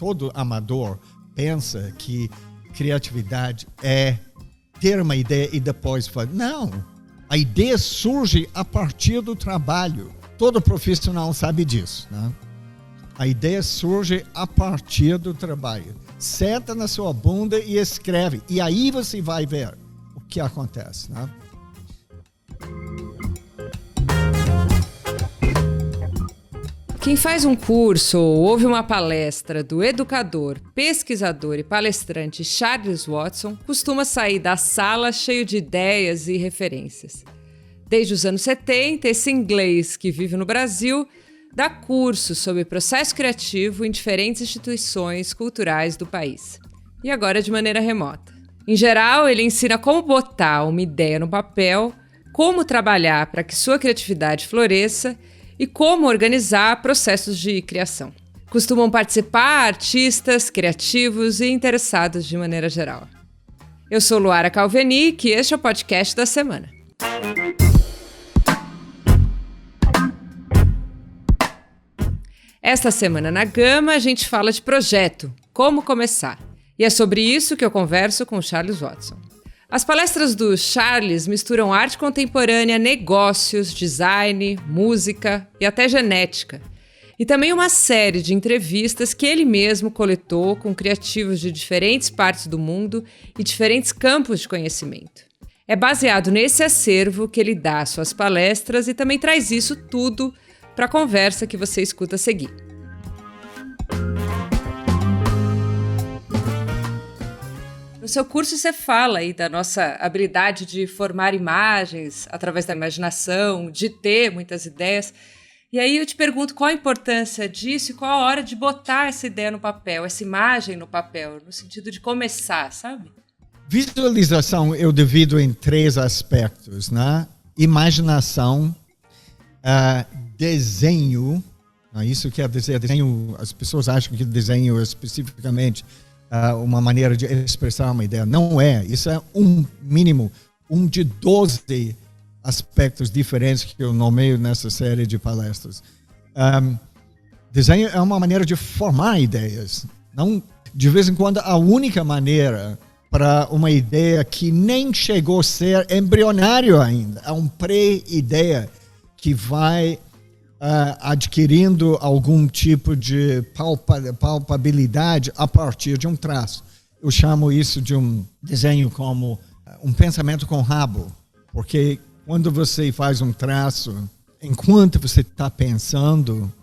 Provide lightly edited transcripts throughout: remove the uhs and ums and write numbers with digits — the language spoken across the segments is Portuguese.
todo amador pensa que criatividade é ter uma ideia e depois fazer. Não, a ideia surge a partir do trabalho. Todo profissional sabe disso, né? A ideia surge a partir do trabalho. Senta na sua bunda e escreve. E aí você vai ver o que acontece, né? Quem faz um curso ou ouve uma palestra do educador, pesquisador e palestrante Charles Watson costuma sair da sala cheio de ideias e referências. Desde os anos 70, esse inglês que vive no Brasil dá cursos sobre processo criativo em diferentes instituições culturais do país. E agora de maneira remota. Em geral, ele ensina como botar uma ideia no papel, como trabalhar para que sua criatividade floresça e como organizar processos de criação. Costumam participar artistas, criativos e interessados de maneira geral. Eu sou Luara Calvenic e este é o podcast da semana. Esta semana na Gama a gente fala de projeto, como começar. E é sobre isso que eu converso com o Charles Watson. As palestras do Charles misturam arte contemporânea, negócios, design, música e até genética. E também uma série de entrevistas que ele mesmo coletou com criativos de diferentes partes do mundo e diferentes campos de conhecimento. É baseado nesse acervo que ele dá suas palestras e também traz isso tudo para a conversa que você escuta a seguir. No seu curso você fala aí da nossa habilidade de formar imagens através da imaginação, de ter muitas ideias. E aí eu te pergunto qual a importância disso e qual a hora de botar essa ideia no papel, essa imagem no papel, no sentido de começar, sabe? Visualização eu divido em 3 aspectos, né? Imaginação, desenho, isso quer dizer desenho, as pessoas acham que desenho é especificamente uma maneira de expressar uma ideia. Não é. Isso é um de 12 aspectos diferentes que eu nomeio nessa série de palestras. Desenho é uma maneira de formar ideias. Não, de vez em quando, a única maneira para uma ideia que nem chegou a ser embrionário ainda. É uma pré-ideia que vai adquirindo algum tipo de palpabilidade a partir de um traço. Eu chamo isso de um desenho como um pensamento com rabo, porque quando você faz um traço, enquanto você está pensando,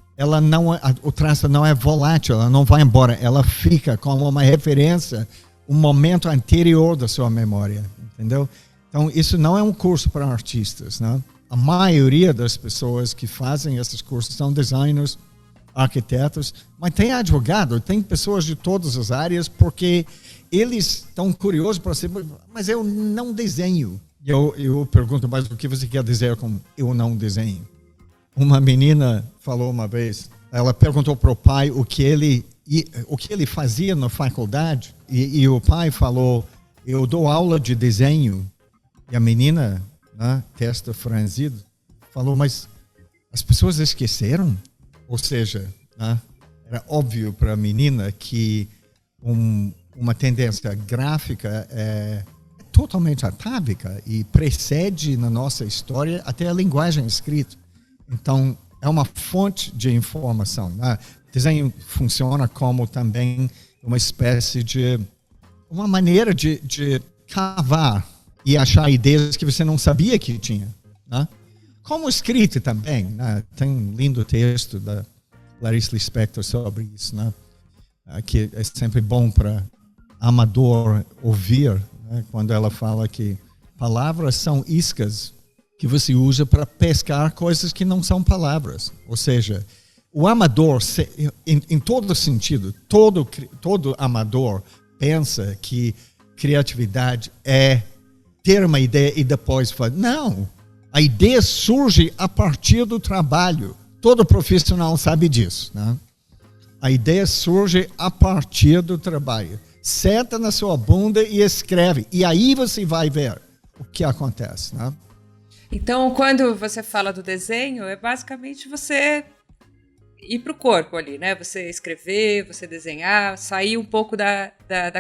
o traço não é volátil, ela não vai embora, ela fica como uma referência, um momento anterior da sua memória, entendeu? Então, isso não é um curso para artistas, né? A maioria das pessoas que fazem esses cursos são designers, arquitetos, mas tem advogado, tem pessoas de todas as áreas, porque eles estão curiosos para saber, mas eu não desenho. Eu pergunto, mas o que você quer dizer com eu não desenho? Uma menina falou uma vez, ela perguntou para o pai o que ele fazia na faculdade, e o pai falou, eu dou aula de desenho. E a menina, testa franzido, falou, mas as pessoas esqueceram? Ou seja, era óbvio para a menina que uma tendência gráfica é totalmente atávica e precede na nossa história até a linguagem escrita. Então, é uma fonte de informação. Desenho funciona como também uma espécie de uma maneira de cavar e achar ideias que você não sabia que tinha, né? Como escrita também, né? Tem um lindo texto da Clarice Lispector sobre isso, né? Que é sempre bom para amador ouvir, né? Quando ela fala que palavras são iscas que você usa para pescar coisas que não são palavras. Ou seja, o amador, em todo sentido, todo amador pensa que criatividade é ter uma ideia e depois fazer. Não, a ideia surge a partir do trabalho. Todo profissional sabe disso, né? A ideia surge a partir do trabalho. Senta na sua bunda e escreve. E aí você vai ver o que acontece, né? Então, quando você fala do desenho, é basicamente você ir pro corpo ali, né? Você escrever, você desenhar, sair um pouco da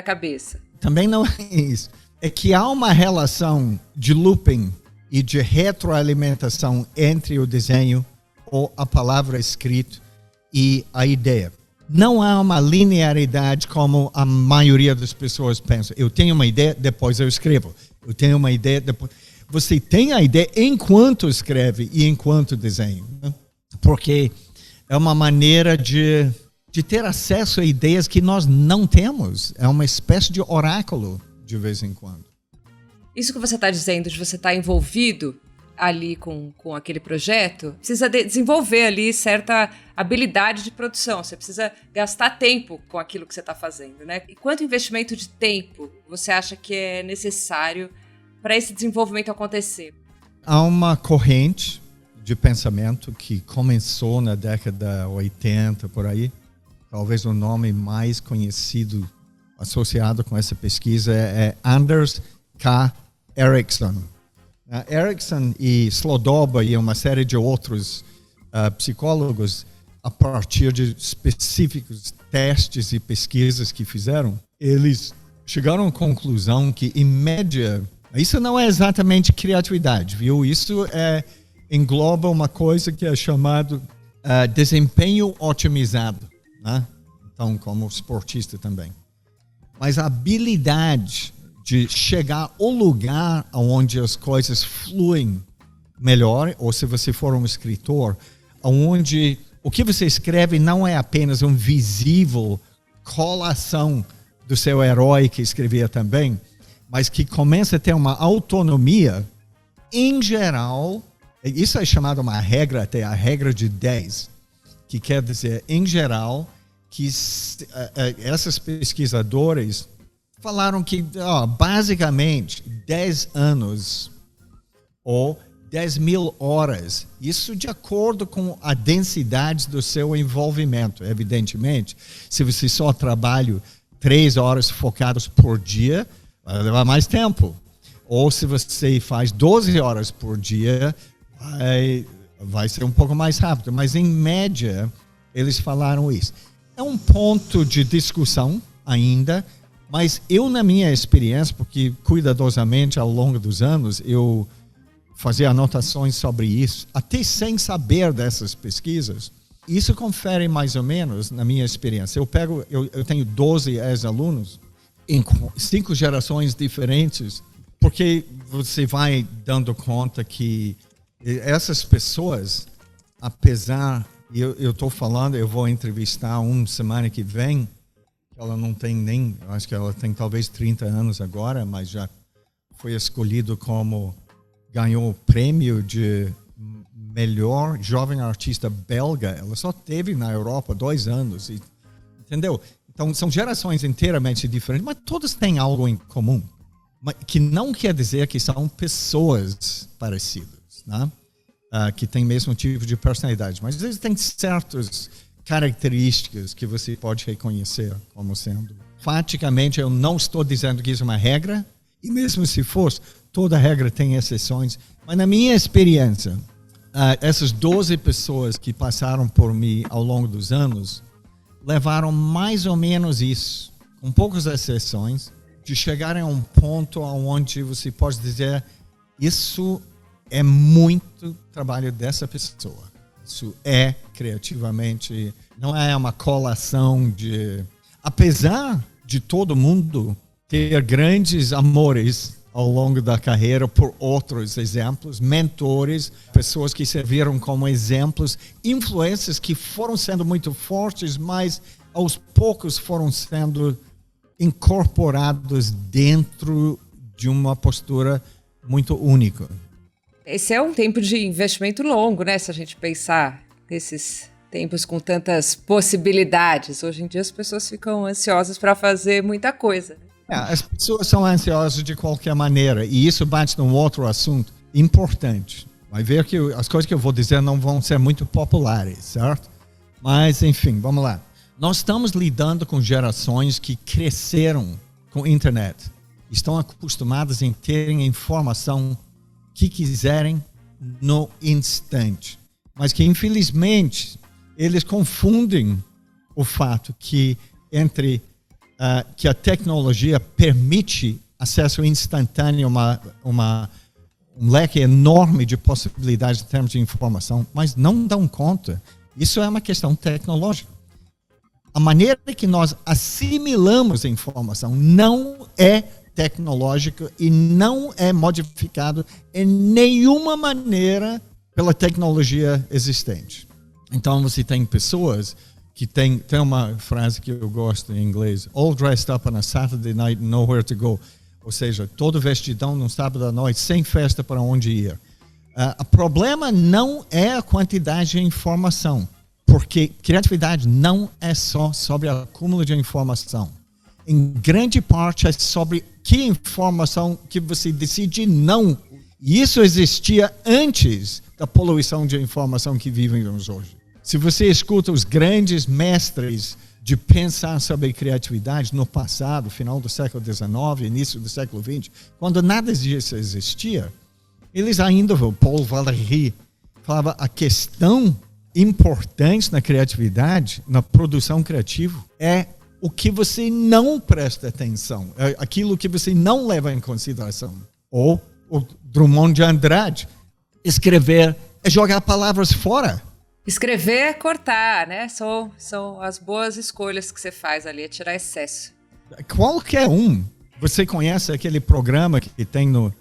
cabeça. Também não é isso. É que há uma relação de looping e de retroalimentação entre o desenho ou a palavra escrita e a ideia. Não há uma linearidade como a maioria das pessoas pensa. Eu tenho uma ideia, depois eu escrevo. Eu tenho uma ideia, depois... Você tem a ideia enquanto escreve e enquanto desenha. Né? Porque é uma maneira de ter acesso a ideias que nós não temos. É uma espécie de oráculo, de vez em quando. Isso que você está dizendo, de você estar envolvido ali com aquele projeto, precisa desenvolver ali certa habilidade de produção. Você precisa gastar tempo com aquilo que você está fazendo, né? E quanto investimento de tempo você acha que é necessário para esse desenvolvimento acontecer? Há uma corrente de pensamento que começou na década 80, por aí. Talvez o nome mais conhecido associado com essa pesquisa é Anders K. Ericsson. Ericsson e Slodoba e uma série de outros psicólogos, a partir de específicos testes e pesquisas que fizeram, eles chegaram à conclusão que, em média, isso não é exatamente criatividade, viu? Isso engloba uma coisa que é chamado desempenho otimizado, né? Então, como esportista também. Mas a habilidade de chegar ao lugar onde as coisas fluem melhor, ou se você for um escritor, onde o que você escreve não é apenas um visível colação do seu herói que escrevia também, mas que começa a ter uma autonomia, em geral, isso é chamado uma regra, até a regra de 10, que quer dizer, em geral, que essas pesquisadores falaram que, basicamente, 10 anos ou 10.000 horas, isso de acordo com a densidade do seu envolvimento. Evidentemente, se você só trabalha 3 horas focadas por dia, vai levar mais tempo. Ou se você faz 12 horas por dia, vai ser um pouco mais rápido. Mas, em média, eles falaram isso. É um ponto de discussão ainda, mas eu, na minha experiência, porque cuidadosamente ao longo dos anos, eu fazia anotações sobre isso, até sem saber dessas pesquisas, isso confere mais ou menos na minha experiência. Eu tenho 12 ex-alunos em 5 gerações diferentes, porque você vai dando conta que essas pessoas, apesar, eu estou falando, eu vou entrevistar semana que vem, ela não tem nem, eu acho que ela tem talvez 30 anos agora, mas já foi escolhido como, ganhou o prêmio de melhor jovem artista belga. Ela só teve na Europa 2 anos, entendeu? Então são gerações inteiramente diferentes, mas todas têm algo em comum, que não quer dizer que são pessoas parecidas, né? Que têm o mesmo tipo de personalidade, mas eles têm certos características que você pode reconhecer como sendo. Faticamente, eu não estou dizendo que isso é uma regra, e mesmo se fosse, toda regra tem exceções, mas na minha experiência, essas 12 pessoas que passaram por mim ao longo dos anos levaram mais ou menos isso, com poucas exceções, de chegarem a um ponto onde você pode dizer, isso é muito trabalho dessa pessoa. Isso é criativamente, não é uma colação de... Apesar de todo mundo ter grandes amores ao longo da carreira por outros exemplos, mentores, pessoas que serviram como exemplos, influências que foram sendo muito fortes, mas aos poucos foram sendo incorporados dentro de uma postura muito única. Esse é um tempo de investimento longo, né? Se a gente pensar nesses tempos com tantas possibilidades. Hoje em dia as pessoas ficam ansiosas para fazer muita coisa. As pessoas são ansiosas de qualquer maneira. E isso bate num outro assunto importante. Vai ver que as coisas que eu vou dizer não vão ser muito populares, certo? Mas, enfim, vamos lá. Nós estamos lidando com gerações que cresceram com a internet. Estão acostumadas em terem informação que quiserem no instante. Mas que, infelizmente, eles confundem o fato que que a tecnologia permite acesso instantâneo a um leque enorme de possibilidades em termos de informação, mas não dão conta. Isso é uma questão tecnológica. A maneira que nós assimilamos a informação não é tecnológica e não é modificado em nenhuma maneira pela tecnologia existente. Então você tem pessoas que tem uma frase que eu gosto em inglês: all dressed up on a Saturday night, nowhere to go. Ou seja, todo vestidão num sábado à noite, sem festa para onde ir. O problema não é a quantidade de informação, porque criatividade não é só sobre o acúmulo de informação. Em grande parte é sobre que informação que você decide não. E isso existia antes da poluição de informação que vivemos hoje. Se você escuta os grandes mestres de pensar sobre criatividade no passado, final do século XIX, início do século XX, quando nada disso existia, eles ainda, o Paul Valéry falava, a questão importante na criatividade, na produção criativa, é o que você não presta atenção, é aquilo que você não leva em consideração. Ou o Drummond de Andrade, escrever é jogar palavras fora. Escrever é cortar, né? São as boas escolhas que você faz ali, é tirar excesso. Qualquer um. Você conhece aquele programa que tem no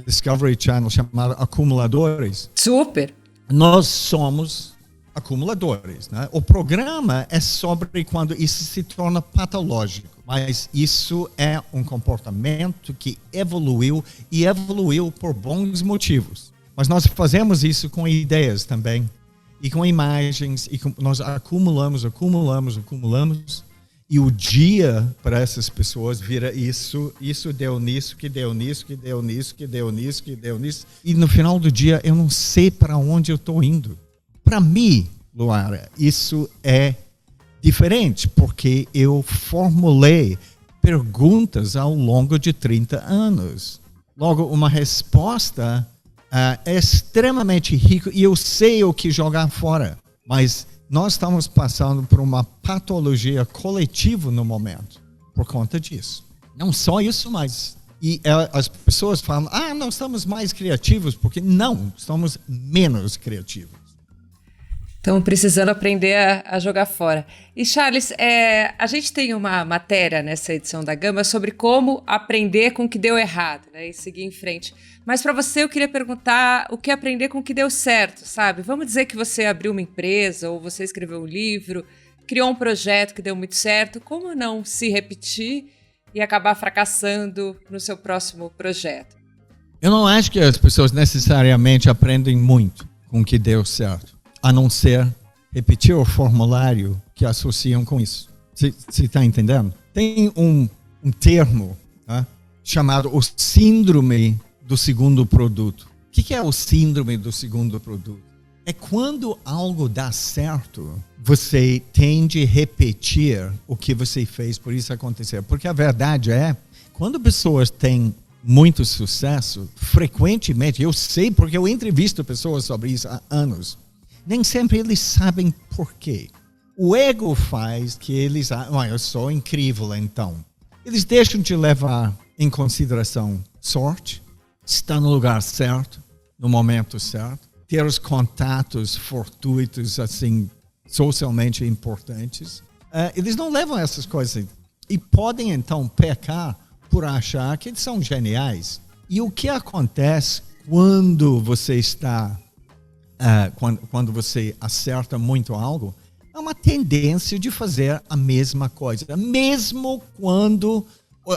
Discovery Channel chamado Acumuladores? Super. Nós somos acumuladores, né? O programa é sobre quando isso se torna patológico, mas isso é um comportamento que evoluiu e evoluiu por bons motivos. Mas nós fazemos isso com ideias também. E com imagens, nós acumulamos, e o dia para essas pessoas vira isso deu nisso, que deu nisso, que deu nisso, que deu nisso, que deu nisso. E no final do dia eu não sei para onde eu estou indo. Para mim, Luara, isso é diferente, porque eu formulei perguntas ao longo de 30 anos. Logo, uma resposta é extremamente rico e eu sei o que jogar fora, mas nós estamos passando por uma patologia coletiva no momento por conta disso. Não só isso, mas as pessoas falam, nós estamos mais criativos, porque não, estamos menos criativos. Estamos precisando aprender a jogar fora. E Charles, a gente tem uma matéria nessa edição da Gama sobre como aprender com o que deu errado, né, e seguir em frente. Mas para você eu queria perguntar o que aprender com o que deu certo, sabe? Vamos dizer que você abriu uma empresa ou você escreveu um livro, criou um projeto que deu muito certo. Como não se repetir e acabar fracassando no seu próximo projeto? Eu não acho que as pessoas necessariamente aprendem muito com o que deu certo, a não ser repetir o formulário que associam com isso. Você está entendendo? Tem um termo, né, chamado o síndrome do segundo produto. O que é o síndrome do segundo produto? É quando algo dá certo, você tende a repetir o que você fez por isso acontecer. Porque a verdade é, quando pessoas têm muito sucesso, frequentemente, eu sei porque eu entrevisto pessoas sobre isso há anos, nem sempre eles sabem por quê. O ego faz que eles... eu sou incrível, então. Eles deixam de levar em consideração sorte, estar no lugar certo, no momento certo, ter os contatos fortuitos, assim, socialmente importantes. Eles não levam essas coisas e podem, então, pecar por achar que eles são geniais. E o que acontece quando você está... quando você acerta muito algo, é uma tendência de fazer a mesma coisa, mesmo quando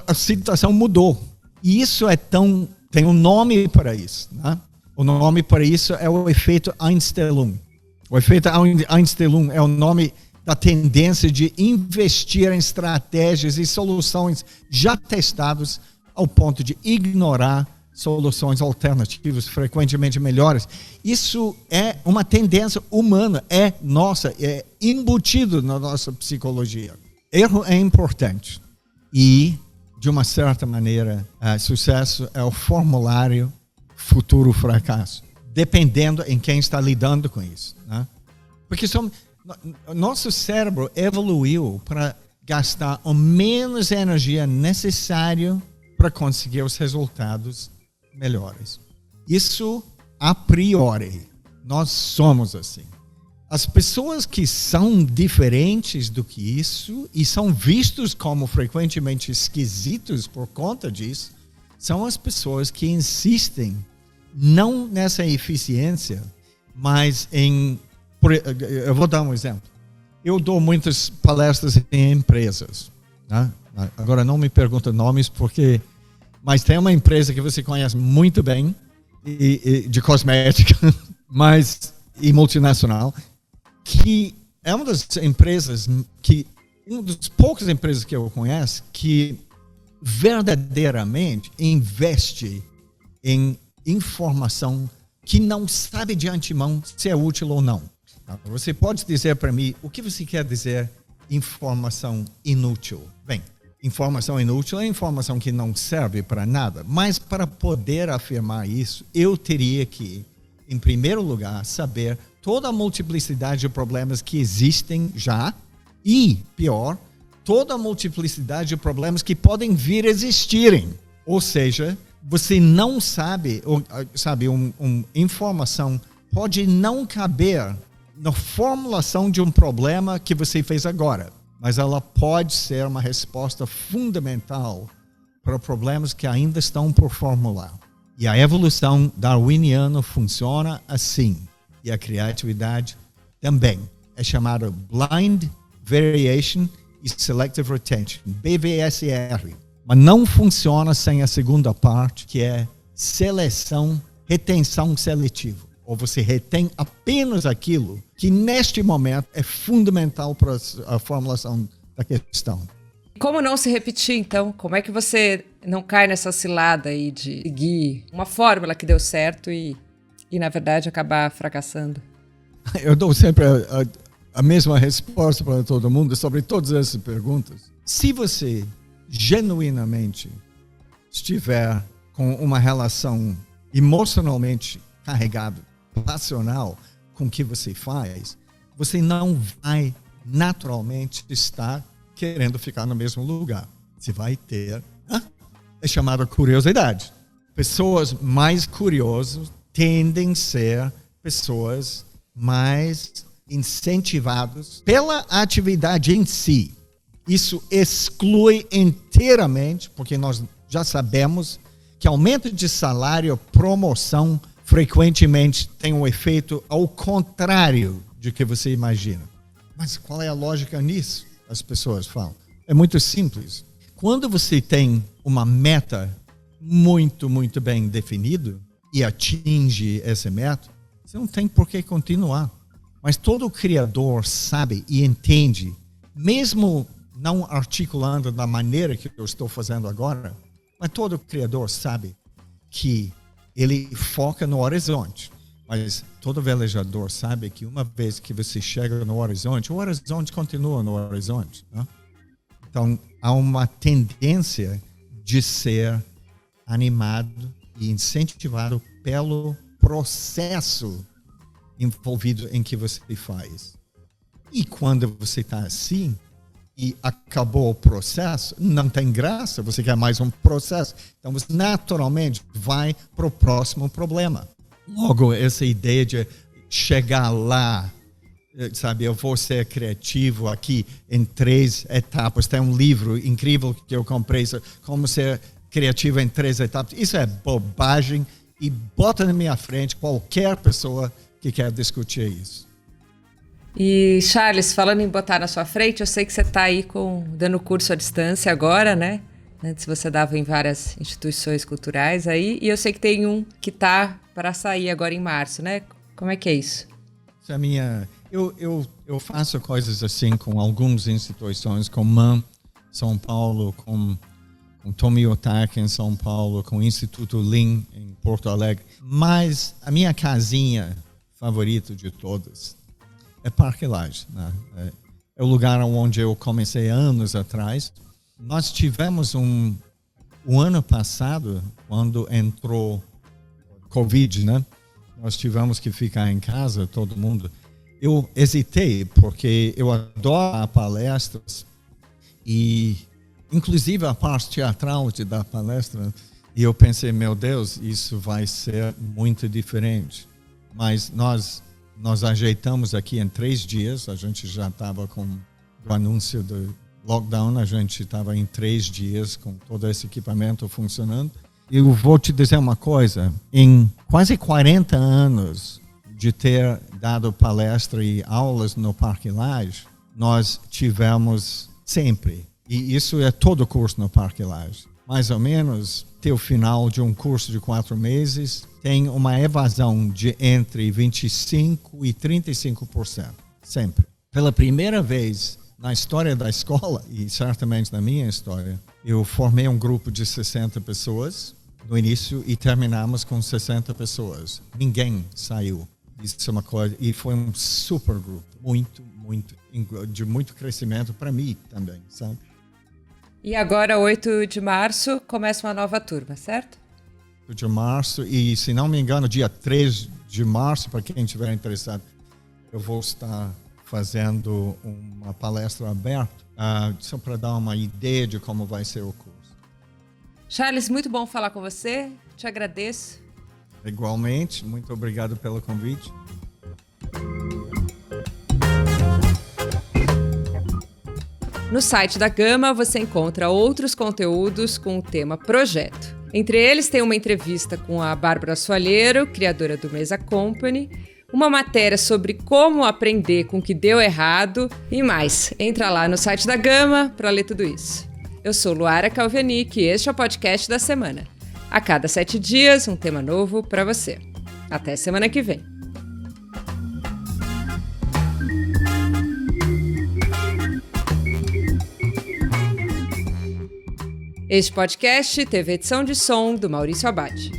a situação mudou. E isso tem um nome para isso, né? O nome para isso é o efeito Einstein. O efeito Einstein é o nome da tendência de investir em estratégias e soluções já testadas ao ponto de ignorar soluções alternativas frequentemente melhores. Isso é uma tendência humana, é embutido na nossa psicologia. Erro é importante e, de uma certa maneira, sucesso é o formulário futuro fracasso, dependendo em quem está lidando com isso, né? Porque Nosso cérebro evoluiu para gastar o menos energia necessário para conseguir os resultados melhores. Isso, a priori, nós somos assim. As pessoas que são diferentes do que isso e são vistos como frequentemente esquisitos por conta disso, são as pessoas que insistem não nessa eficiência, mas em... Eu vou dar um exemplo. Eu dou muitas palestras em empresas. Né? Agora não me pergunta nomes, mas tem uma empresa que você conhece muito bem, de cosmética, e multinacional, que é uma das empresas uma das poucas empresas que eu conheço que verdadeiramente investe em informação que não sabe de antemão se é útil ou não. Você pode dizer para mim o que você quer dizer informação inútil? Bem, informação inútil é informação que não serve para nada, mas para poder afirmar isso, eu teria que, em primeiro lugar, saber toda a multiplicidade de problemas que existem já e, pior, toda a multiplicidade de problemas que podem vir a existirem. Ou seja, você não sabe, informação pode não caber na formulação de um problema que você fez agora, mas ela pode ser uma resposta fundamental para problemas que ainda estão por formular. E a evolução darwiniana funciona assim. E a criatividade também. É chamada Blind Variation e Selective Retention, BVSR. Mas não funciona sem a segunda parte, que é retenção seletiva. Ou você retém apenas aquilo que neste momento é fundamental para a formulação da questão. Como não se repetir, então? Como é que você não cai nessa cilada aí de seguir uma fórmula que deu certo e na verdade, acabar fracassando? Eu dou sempre a mesma resposta para todo mundo sobre todas essas perguntas. Se você genuinamente estiver com uma relação emocionalmente carregada, passional com o que você faz, você não vai naturalmente estar querendo ficar no mesmo lugar. Você vai ter, é chamada curiosidade. Pessoas mais curiosas tendem a ser pessoas mais incentivadas pela atividade em si. Isso exclui inteiramente, porque nós já sabemos que aumento de salário, promoção, frequentemente tem um efeito ao contrário de que você imagina. Mas qual é a lógica nisso? As pessoas falam. É muito simples. Quando você tem uma meta muito, muito bem definida, e atinge esse método, você não tem por que continuar. Mas todo criador sabe e entende, mesmo não articulando da maneira que eu estou fazendo agora, mas todo criador sabe que ele foca no horizonte. Mas todo velejador sabe que uma vez que você chega no horizonte, o horizonte continua no horizonte. Né? Então, há uma tendência de ser animado e incentivado pelo processo envolvido em que você faz. E quando você está assim e acabou o processo, não tem graça, você quer mais um processo. Então você naturalmente vai para o próximo problema. Logo, essa ideia de chegar lá, sabe, eu vou ser criativo aqui em 3 etapas. Tem um livro incrível que eu comprei, como ser criativo em 3 etapas. Isso é bobagem e bota na minha frente qualquer pessoa que quer discutir isso. E, Charles, falando em botar na sua frente, eu sei que você está aí dando curso à distância agora, né? Antes você dava em várias instituições culturais aí, e eu sei que tem um que está para sair agora em março, né? Como é que é isso? Isso é eu faço coisas assim com algumas instituições, com MAM, São Paulo, com Tomi Otaki em São Paulo, com o Instituto Lean em Porto Alegre. Mas a minha casinha favorita de todas é Parque Lage. Né? É o lugar onde eu comecei anos atrás. Nós tivemos o ano passado, quando entrou Covid, né? Nós tivemos que ficar em casa, todo mundo. eu hesitei, porque eu adoro palestras e, inclusive, a parte teatral de dar palestra. E eu pensei, meu Deus, isso vai ser muito diferente. Mas nós ajeitamos aqui em 3 dias. A gente já estava com o anúncio do lockdown. A gente estava em 3 dias com todo esse equipamento funcionando. Eu vou te dizer uma coisa. Em quase 40 anos de ter dado palestra e aulas no Parque Lage, nós tivemos sempre, e isso é todo o curso no Parque Lage, mais ou menos, até o final de um curso de 4 meses, tem uma evasão de entre 25% e 35%, sempre. Pela primeira vez na história da escola, e certamente na minha história, eu formei um grupo de 60 pessoas no início e terminamos com 60 pessoas. Ninguém saiu. Isso é uma coisa, e foi um super grupo, de muito crescimento para mim também, sabe? E agora, 8 de março, começa uma nova turma, certo? 8 de março, e se não me engano, dia 3 de março, para quem estiver interessado, eu vou estar fazendo uma palestra aberta, só para dar uma ideia de como vai ser o curso. Charles, muito bom falar com você, te agradeço. Igualmente, muito obrigado pelo convite. No site da Gama você encontra outros conteúdos com o tema Projeto. Entre eles tem uma entrevista com a Bárbara Soalheiro, criadora do Mesa Company, uma matéria sobre como aprender com o que deu errado e mais. Entra lá no site da Gama para ler tudo isso. Eu sou Luara Calvenic e este é o podcast da semana. A cada 7 dias, um tema novo para você. Até semana que vem. Este podcast teve edição de som do Maurício Abad.